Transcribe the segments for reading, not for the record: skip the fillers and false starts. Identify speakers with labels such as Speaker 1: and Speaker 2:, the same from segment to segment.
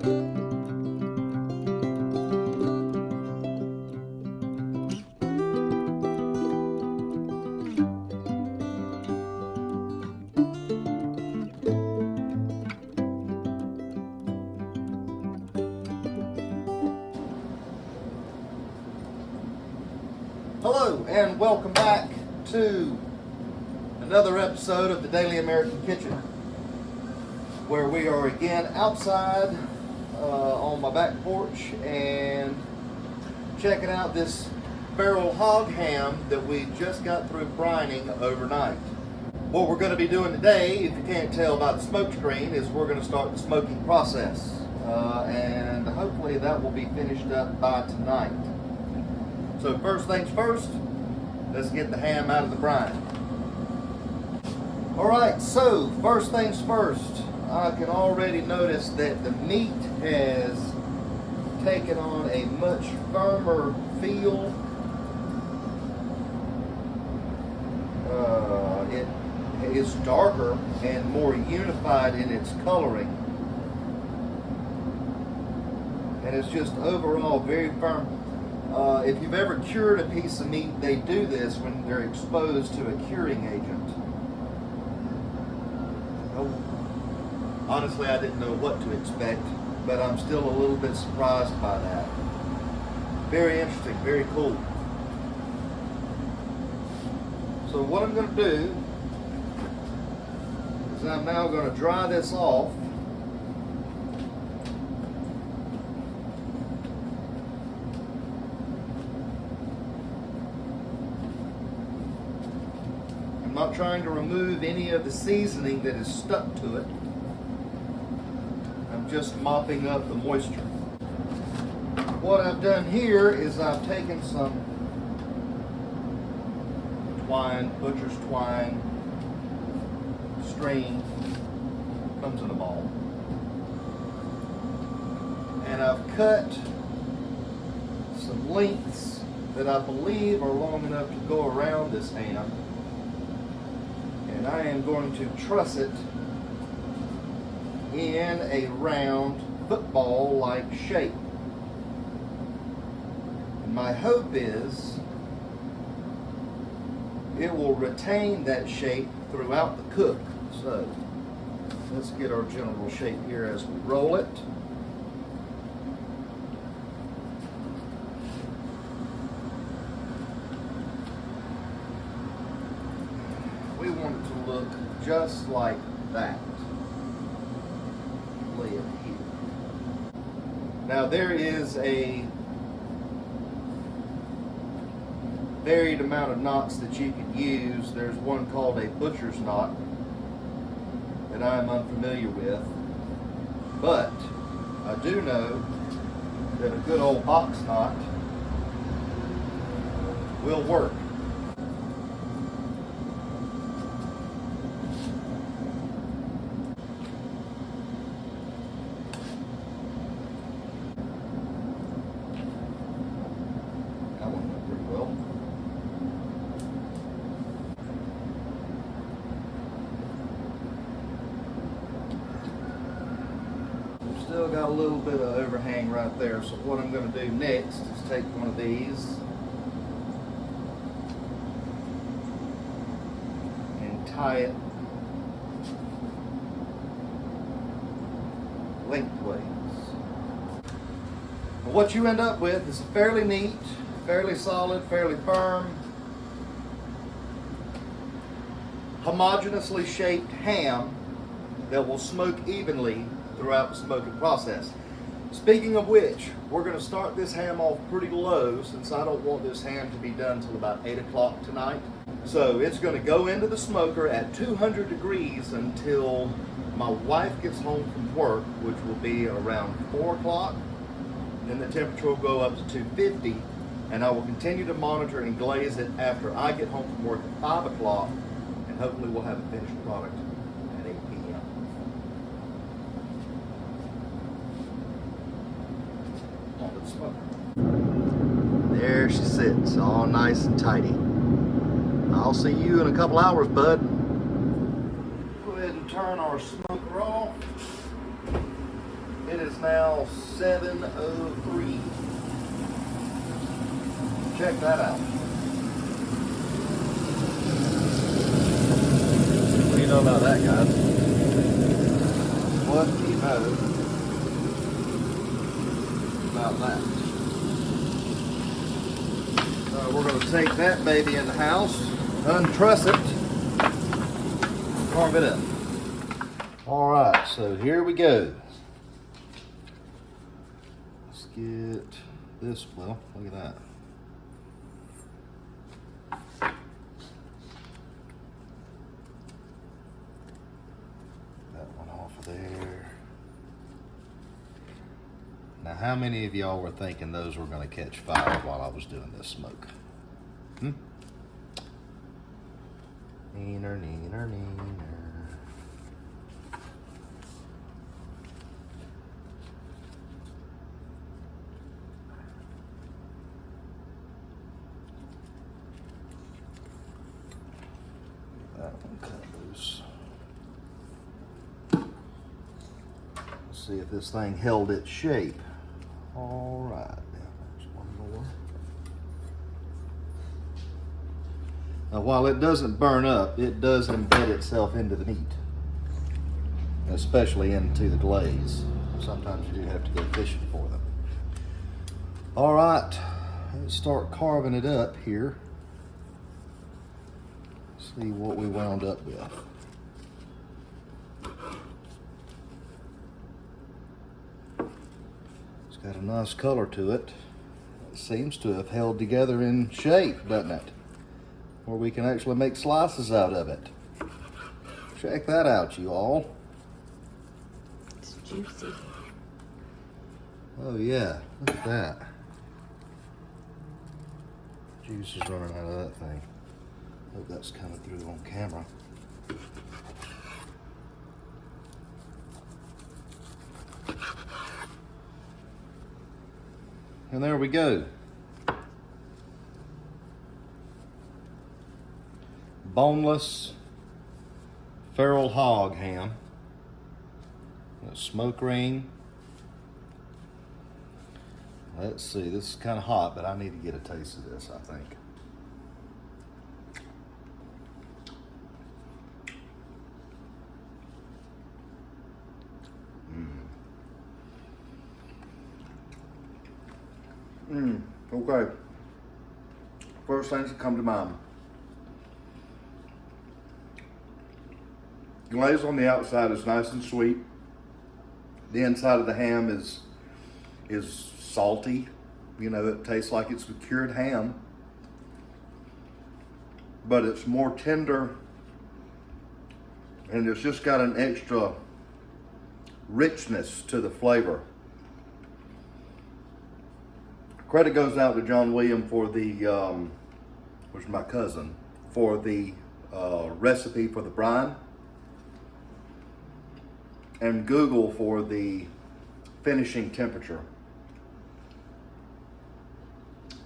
Speaker 1: Hello and welcome back to another episode of the Daily American Kitchen, where we are again outside on my back porch and checking out this barrel hog ham that we just got through brining overnight. What we're going to be doing today, if you can't tell by the smoke screen, is we're going to start the smoking process, and hopefully that will be finished up by tonight. So first things first, let's get the ham out of the brine. Alright, so first things first, I can already notice that the meat has taken on a much firmer feel. It is darker and more unified in its coloring. And it's just overall very firm. If you've ever cured a piece of meat, they do this when they're exposed to a curing agent. Honestly, I didn't know what to expect, but I'm still a little bit surprised by that. Very interesting, very cool. So what I'm going to do is I'm now going to dry this off. I'm not trying to remove any of the seasoning that is stuck to it. I'm just mopping up the moisture. What I've done here is I've taken some twine, butcher's twine, string, comes in a ball, and I've cut some lengths that I believe are long enough to go around this ham. And I am going to truss it in a round football-like shape. And my hope is it will retain that shape throughout the cook. So let's get our general shape here as we roll it. We want it to look just like that. Lay it here. Now there is a varied amount of knots that you can use. There's one called a butcher's knot that I'm unfamiliar with, but I do know that a good old box knot will work. Still got a little bit of overhang right there, so what I'm going to do next is take one of these and tie it lengthways. And what you end up with is a fairly neat, fairly solid, fairly firm, homogeneously shaped ham that will smoke evenly throughout the smoking process. Speaking of which, we're going to start this ham off pretty low since I don't want this ham to be done till about 8 o'clock tonight. So it's going to go into the smoker at 200 degrees until my wife gets home from work, which will be around 4 o'clock. Then the temperature will go up to 250, and I will continue to monitor and glaze it after I get home from work at 5 o'clock, and hopefully we'll have a finished product at 8 p.m. On the smoker. There she sits, all nice and tidy. I'll see you in a couple hours, bud. Go ahead and turn our smoker off. It is now 703. Check that out. What do you know about that, guys? What do you know about that? We're going to take that baby in the house, untruss it, carve it up. All right, so here we go. Let's get this. Well, look at that. That one off of there. Now, how many of y'all were thinking those were going to catch fire while I was doing this smoke? Neener, neener, neener. That one cut loose. Let's see if this thing held its shape. All right, now there's one more. Now, while it doesn't burn up, it does embed itself into the meat, especially into the glaze. Sometimes you do have to go fishing for them. All right, let's start carving it up here. See what we wound up with. It's got a nice color to it. It seems to have held together in shape, doesn't it? Where we can actually make slices out of it. Check that out, you all.
Speaker 2: It's juicy.
Speaker 1: Oh yeah, look at that. Juice is running out of that thing. Hope that's coming through on camera. And there we go. Boneless feral hog ham. A smoke ring. Let's see, this is kind of hot, but I need to get a taste of this, I think. Okay. First things that come to mind. Glaze on the outside is nice and sweet. The inside of the ham is salty. You know, it tastes like it's a cured ham. But it's more tender. And it's just got an extra richness to the flavor. Credit goes out to John William for the, which is my cousin, for the recipe for the brine. And Google for the finishing temperature.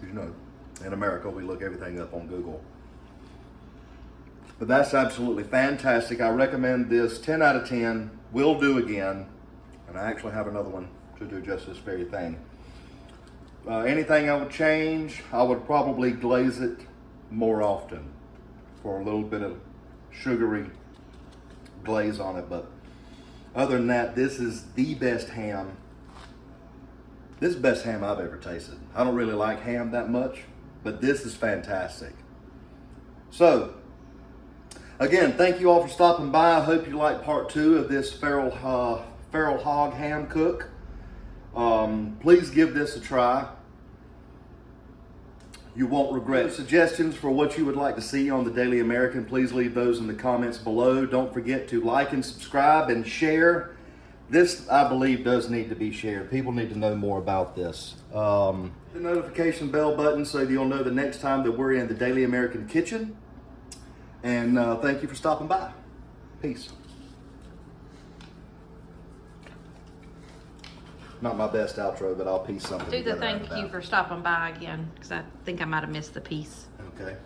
Speaker 1: You know, in America, we look everything up on Google. But that's absolutely fantastic. I recommend this 10 out of 10. Will do again. And I actually have another one to do just this very thing. Anything I would change, I would probably glaze it more often for a little bit of sugary glaze on it. But other than that, this is the best ham. This is the best ham I've ever tasted. I don't really like ham that much, but this is fantastic. So, again, thank you all for stopping by. I hope you like part 2 of this feral hog ham cook. Please give this a try. You won't regret it. Suggestions for what you would like to see on the Daily American, please leave those in the comments below. Don't forget to like and subscribe and share. This, I believe, does need to be shared. People need to know more about this. The notification bell button so you'll know the next time that we're in the Daily American kitchen. And thank you for stopping by. Peace. Not my best outro, but I'll piece something
Speaker 2: Do the
Speaker 1: together
Speaker 2: thank you for stopping by again, because I think I might have missed the piece.
Speaker 1: Okay.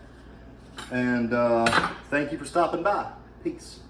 Speaker 1: And thank you for stopping by. Peace.